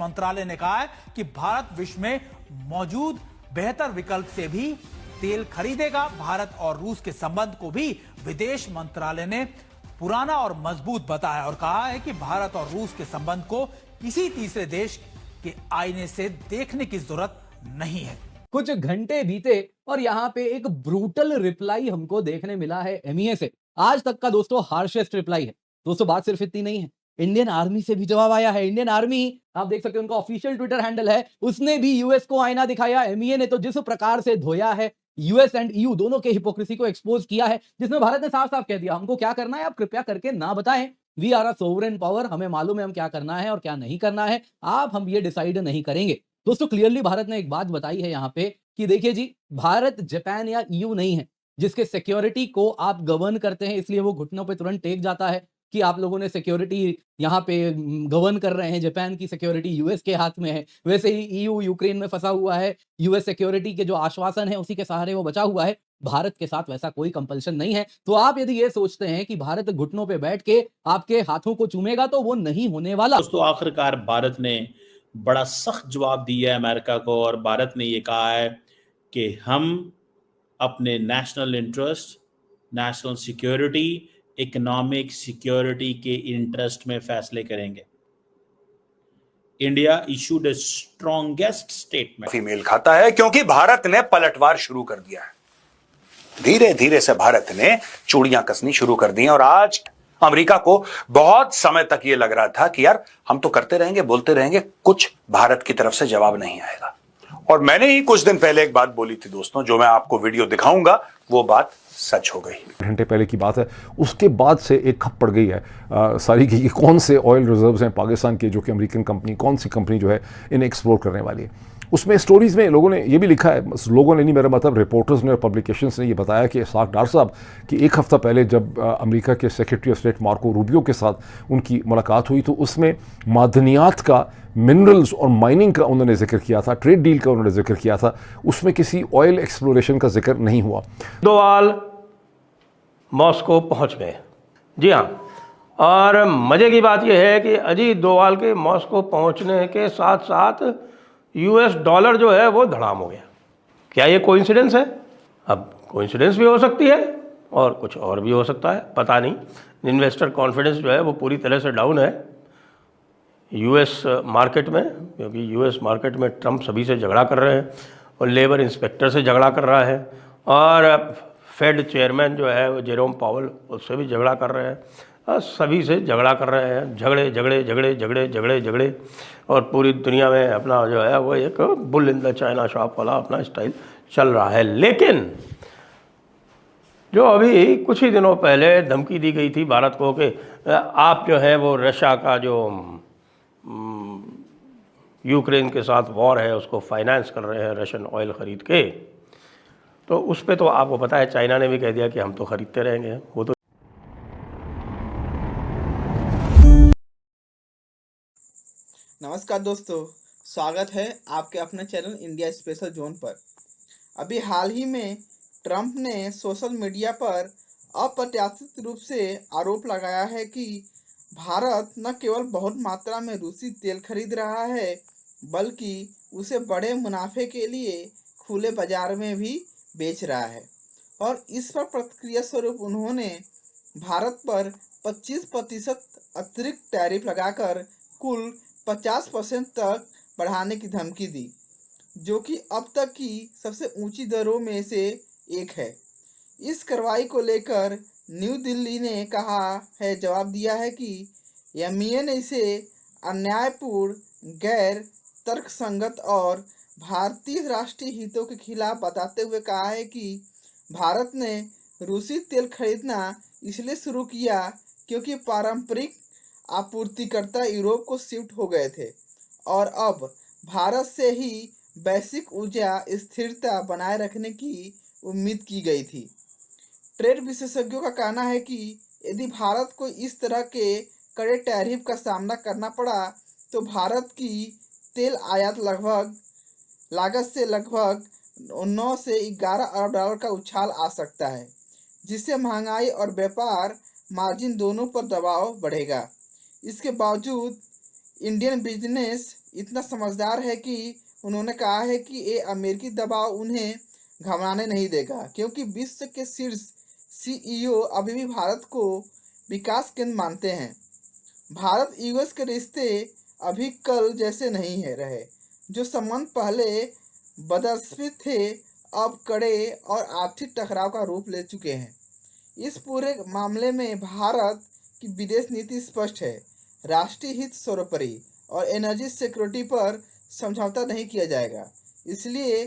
मंत्रालय ने कहा है कि भारत विश्व में मौजूद बेहतर विकल्प से भी तेल खरीदेगा। भारत और रूस के संबंध को भी विदेश मंत्रालय ने पुराना और मजबूत बताया और कहा है कि भारत और रूस के संबंध को किसी तीसरे देश के आईने से देखने की जरूरत नहीं है। कुछ घंटे बीते और यहां पे एक ब्रूटल रिप्लाई हमको देखने मिला है एमईए से। आज तक का दोस्तों हार्शेस्ट रिप्लाई है। दोस्तों बात सिर्फ इतनी नहीं है, इंडियन आर्मी से भी जवाब आया है। इंडियन आर्मी, आप देख सकते हैं उनका ऑफिशियल ट्विटर हैंडल है, उसने भी यूएस को आईना दिखाया। एमईए ने तो जिस प्रकार से धोया है यूएस एंड ईयू दोनों के हिपोक्रेसी को एक्सपोज किया है, जिसमें भारत ने साफ साफ कह दिया हमको क्या करना है आप कृपया करके ना बताएं। We are a sovereign power, हमें मालूम है हम क्या करना है और क्या नहीं करना है, आप हम ये डिसाइड नहीं करेंगे। दोस्तों क्लियरली भारत ने एक बात बताई है यहां पे कि देखिए जी, भारत जापान या ईयू नहीं है जिसके सिक्योरिटी को आप गवर्न करते हैं, इसलिए वो घुटनों पे तुरंत टेक जाता है कि आप लोगों ने सिक्योरिटी यहाँ पे गवर्न कर रहे हैं। जापान की सिक्योरिटी यूएस के हाथ में है, वैसे ही ईयू यूक्रेन में फंसा हुआ है, यूएस सिक्योरिटी के जो आश्वासन है उसी के सहारे वो बचा हुआ है। भारत के साथ वैसा कोई कंपल्शन नहीं है। तो आप यदि ये सोचते हैं कि भारत घुटनों पे बैठ के आपके हाथों को चूमेगा तो वो नहीं होने वाला। दोस्तों आखिरकार भारत ने बड़ा सख्त जवाब दिया है अमेरिका को और भारत ने ये कहा है कि हम अपने national interest, national security, economic security के इंटरेस्ट में फैसले करेंगे। India issued a strongest statement. मेल खाता है क्योंकि भारत ने पलटवार शुरू कर दिया है। धीरे धीरे से भारत ने चूड़ियां कसनी शुरू कर दी और आज अमेरिका को बहुत समय तक यह लग रहा था कि यार हम तो करते रहेंगे, बोलते रहेंगे, कुछ भारत की तरफ से जवाब नहीं आएगा। और मैंने ही कुछ दिन पहले एक बात बोली थी दोस्तों, जो मैं आपको वीडियो दिखाऊंगा, वो बात सच हो गई। घंटे पहले की बात है, उसके बाद से एक खप पड़ गई है सारी की कौन से ऑयल रिजर्व्स हैं पाकिस्तान के जो कि अमेरिकन कंपनी, कौन सी कंपनी जो है इन्हें एक्सप्लोर करने वाली है। उसमें स्टोरीज में लोगों ने ये भी लिखा है, लोगों ने नहीं, मेरा मतलब रिपोर्टर्स ने और पब्लिकेशंस ने ये बताया कि साक डार साहब कि एक हफ्ता पहले जब अमेरिका के secretary of state Marco Rubio के साथ उनकी मुलाकात हुई तो उसमें मादनियात का, मिनरल्स और माइनिंग का उन्होंने जिक्र किया था, ट्रेड डील का उन्होंने जिक्र किया था, उसमें किसी ऑयल एक्सप्लोरेशन का जिक्र नहीं हुआ। डोवाल मॉस्को पहुंच गए, जी हाँ, और मज़े की बात यह है कि अजीत डोवाल के मॉस्को पहुंचने के साथ साथ यूएस डॉलर जो है वो धड़ाम हो गया। क्या ये कोइंसिडेंस है? अब कोइंसिडेंस भी हो सकती है और कुछ और भी हो सकता है, पता नहीं। इन्वेस्टर कॉन्फिडेंस जो है वो पूरी तरह से डाउन है यूएस मार्केट में, क्योंकि यूएस मार्केट में ट्रंप सभी से झगड़ा कर रहे हैं और लेबर इंस्पेक्टर से झगड़ा कर रहा है और फेड चेयरमैन जो है वो जेरोम पावल उससे भी झगड़ा कर रहे हैं और सभी से झगड़ा कर रहे हैं। झगड़े झगड़े झगड़े झगड़े झगड़े झगड़े और पूरी दुनिया में अपना जो है वो एक bull in the China shop वाला अपना स्टाइल चल रहा है। लेकिन जो अभी कुछ ही दिनों पहले धमकी दी गई थी भारत को कि आप जो है वो रशिया का जो यूक्रेन के साथ वॉर है उसको फाइनेंस कर रहे हैं रशियन ऑयल ख़रीद के, तो उस पर तो आपको पता है चाइना ने भी कह दिया कि हम तो ख़रीदते रहेंगे। वो तो नमस्कार दोस्तों, स्वागत है आपके अपने चैनल इंडिया स्पेशल जोन पर। अभी हाल ही में ट्रंप ने सोशल मीडिया पर अप्रत्याशित रूप से आरोप लगाया है कि भारत न केवल बहुत मात्रा में रूसी तेल खरीद रहा है बल्कि उसे बड़े मुनाफे के लिए खुले बाजार में भी बेच रहा है। और इस पर प्रतिक्रिया स्वरूप उन्होंने भारत पर 25% अतिरिक्त टैरिफ लगाकर कुल 50% तक बढ़ाने की धमकी दी, जो कि अब तक की सबसे ऊंची दरों में से एक है। इस कार्रवाई को लेकर न्यू दिल्ली ने कहा है, जवाब दिया है कि एमईए ने इसे अन्यायपूर्ण, गैर तर्कसंगत और भारतीय राष्ट्रीय हितों के खिलाफ बताते हुए कहा है कि भारत ने रूसी तेल खरीदना इसलिए शुरू किया क्योंकि पारंपरिक आपूर्तिकर्ता यूरोप को शिफ्ट हो गए थे और अब भारत से ही वैश्विक ऊर्जा स्थिरता बनाए रखने की उम्मीद की गई थी। ट्रेड विशेषज्ञों का कहना है कि यदि भारत को इस तरह के कड़े टैरिफ का सामना करना पड़ा तो भारत की तेल आयात लागत से लगभग 9 से 11 अरब डॉलर का उछाल आ सकता है, जिससे महंगाई और व्यापार मार्जिन दोनों पर दबाव बढ़ेगा। इसके बावजूद इंडियन बिजनेस इतना समझदार है कि उन्होंने कहा है कि ये अमेरिकी दबाव उन्हें घबराने नहीं देगा, क्योंकि विश्व के शीर्ष सीईओ अभी भी भारत को विकास केंद्र मानते हैं। भारत यूएस के रिश्ते अभी कल जैसे नहीं है रहे। जो संबंध पहले बदस्मित थे अब कड़े और आर्थिक टकराव का रूप ले चुके हैं। इस पूरे मामले में भारत की विदेश नीति स्पष्ट है। राष्ट्रीय हित सर्वोपरि और एनर्जी सिक्योरिटी पर समझौता नहीं किया जाएगा। इसलिए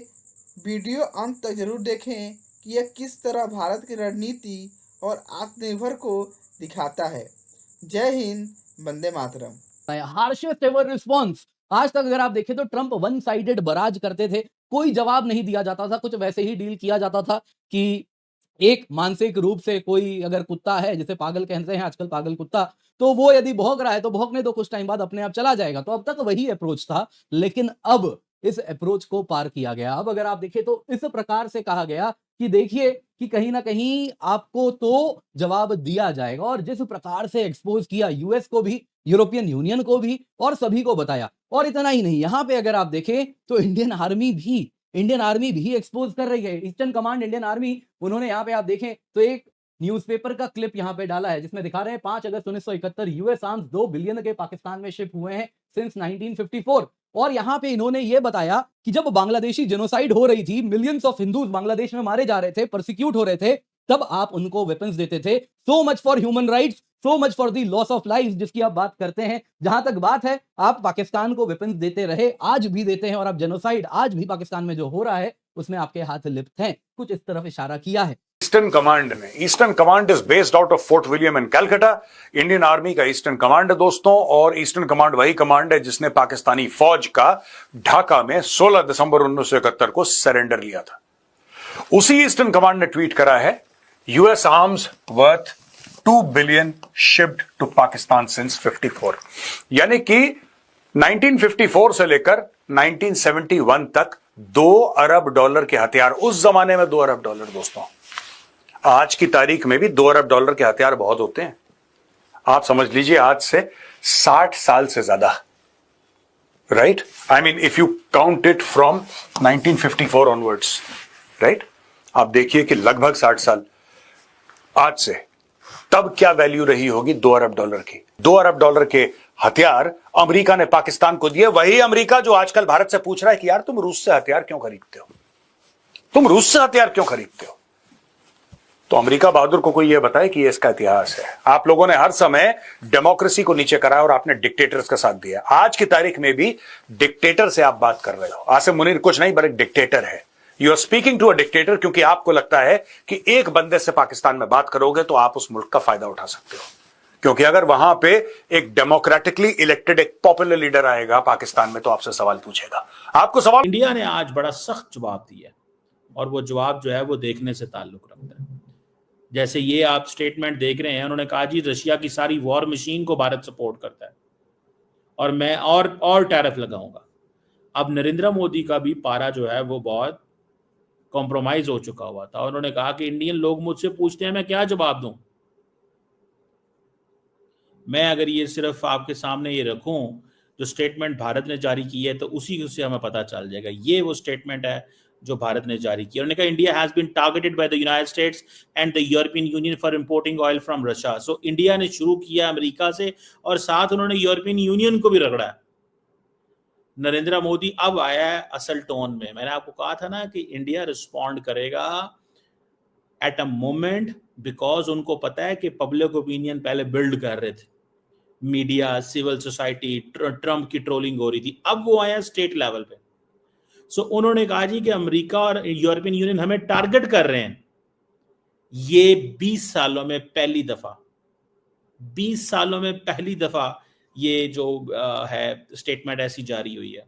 वीडियो अंत तक जरूर देखें कि यह किस तरह भारत की रणनीति और आत्मनिर्भर को दिखाता है। जय हिंद, वंदे मातरम। Harshest ever response. आज तक अगर आप देखें तो ट्रंप वन साइडेड बराज करते थे, कोई जवाब नहीं दिया जाता था, कुछ वैसे ही डील किया जाता था कि एक मानसिक रूप से कोई अगर कुत्ता है, जिसे पागल कहते हैं आजकल, पागल कुत्ता, तो वो यदि भौंक रहा है तो भौंकने दो, कुछ टाइम बाद अपने आप चला जाएगा। तो अब तक वही अप्रोच था, लेकिन अब इस अप्रोच को पार किया गया। अब अगर आप देखें तो इस प्रकार से कहा गया कि देखिए कि कहीं ना कहीं आपको तो जवाब दिया जाएगा, और जिस प्रकार से एक्सपोज किया यूएस को भी, यूरोपियन यूनियन को भी, और सभी को बताया। और इतना ही नहीं, यहां पे अगर आप देखें तो इंडियन आर्मी भी एक्सपोज कर रही है। ईस्टर्न कमांड इंडियन आर्मी, उन्होंने यहाँ पे आप देखें तो एक न्यूज़पेपर का क्लिप यहाँ पे डाला है जिसमें दिखा रहे हैं 5 अगस्त 1971 यूएस आर्म्स 2 बिलियन के पाकिस्तान में शिप हुए हैं सिंस 1954। और यहाँ पे इन्होंने ये बताया कि जब बांग्लादेशी जेनोसाइड हो रही थी, मिलियंस ऑफ हिंदूज बांग्लादेश में मारे जा रहे थे, परसिक्यूट हो रहे थे, तब आप उनको वेपन्स देते थे। So much for human rights, so much for the loss of life, जिसकी आप बात करते हैं। जहां तक बात है, आप पाकिस्तान को वेपन्स देते रहे, आज भी देते हैं, और आप जेनोसाइड आज भी पाकिस्तान में जो हो रहा है उसमें आपके हाथ लिप्त हैं। कुछ इस तरफ इशारा किया है eastern command is based out of fort William in Calcutta. Indian army का ईस्टर्न कमांड है दोस्तों, और ईस्टर्न कमांड वही कमांड है जिसने पाकिस्तानी फौज का ढाका में 16 दिसंबर 1971 को सरेंडर लिया था। उसी ईस्टर्न कमांड ने ट्वीट करा है, US arms worth 2 billion shipped to Pakistan since 54। यानी कि 1954 से लेकर 1971 तक $2 अरब के हथियार, उस जमाने में $2 अरब दोस्तों, आज की तारीख में भी $2 अरब के हथियार बहुत होते हैं। आप समझ लीजिए आज से 60 साल से ज्यादा, right? I mean if you count it from 1954 onwards, right? आप देखिए कि लगभग 60 साल आज से, तब क्या वैल्यू रही होगी $2 अरब की। $2 अरब के हथियार अमेरिका ने पाकिस्तान को दिए। वही अमेरिका जो आजकल भारत से पूछ रहा है कि यार तुम रूस से हथियार क्यों खरीदते हो, तो अमेरिका बहादुर को कोई यह बताए कि यह इसका इतिहास है। आप लोगों ने हर समय डेमोक्रेसी को नीचे कराया और आपने डिक्टेटर्स का साथ दिया। आज की तारीख में भी डिक्टेटर से आप बात कर रहे हो। आसिम मुनीर कुछ नहीं पर एक डिक्टेटर है। You are speaking to a dictator, क्योंकि आपको लगता है कि एक बंदे से पाकिस्तान में बात करोगे तो आप उस मुल्क का फायदा उठा सकते हो, क्योंकि अगर वहां पे एक डेमोक्रेटिकली इलेक्टेड एक पॉपुलर लीडर आएगा पाकिस्तान में तो आपसे सवाल पूछेगा। आपको सवाल, इंडिया ने आज बड़ा सख्त जवाब दिया, और वो जवाब जो है वो देखने से ताल्लुक रखता है। जैसे ये आप स्टेटमेंट देख रहे हैं, उन्होंने कहा जी रशिया की सारी वॉर मशीन को भारत सपोर्ट करता है और मैं और टैरिफ लगाऊंगा। अब नरेंद्र मोदी का भी पारा जो है वो बहुत कॉम्प्रोमाइज हो चुका हुआ था। उन्होंने कहा कि इंडियन लोग मुझसे पूछते हैं मैं क्या जवाब दूं। मैं अगर ये सिर्फ आपके सामने ये रखूं जो स्टेटमेंट भारत ने जारी की है तो उसी से हमें पता चल जाएगा। ये वो स्टेटमेंट है जो भारत ने जारी किया। उन्होंने कहा India has been targeted by the United States and the European Union for importing oil from Russia. So India ने शुरू किया अमेरिका से, और साथ उन्होंने यूरोपियन यूनियन को भी रगड़ा है। नरेंद्र मोदी अब आया है असल टोन में। मैंने आपको कहा था ना कि इंडिया रिस्पॉन्ड करेगा एट अ मोमेंट, बिकॉज उनको पता है कि पब्लिक ओपिनियन पहले बिल्ड कर रहे थे, मीडिया, सिविल सोसाइटी, ट्रंप की ट्रोलिंग हो रही थी। अब वो आया स्टेट लेवल पे। सो उन्होंने कहा जी कि अमेरिका और यूरोपियन यूनियन हमें टारगेट कर रहे हैं। ये 20 सालों में पहली दफा ये जो है स्टेटमेंट ऐसी जारी हुई है।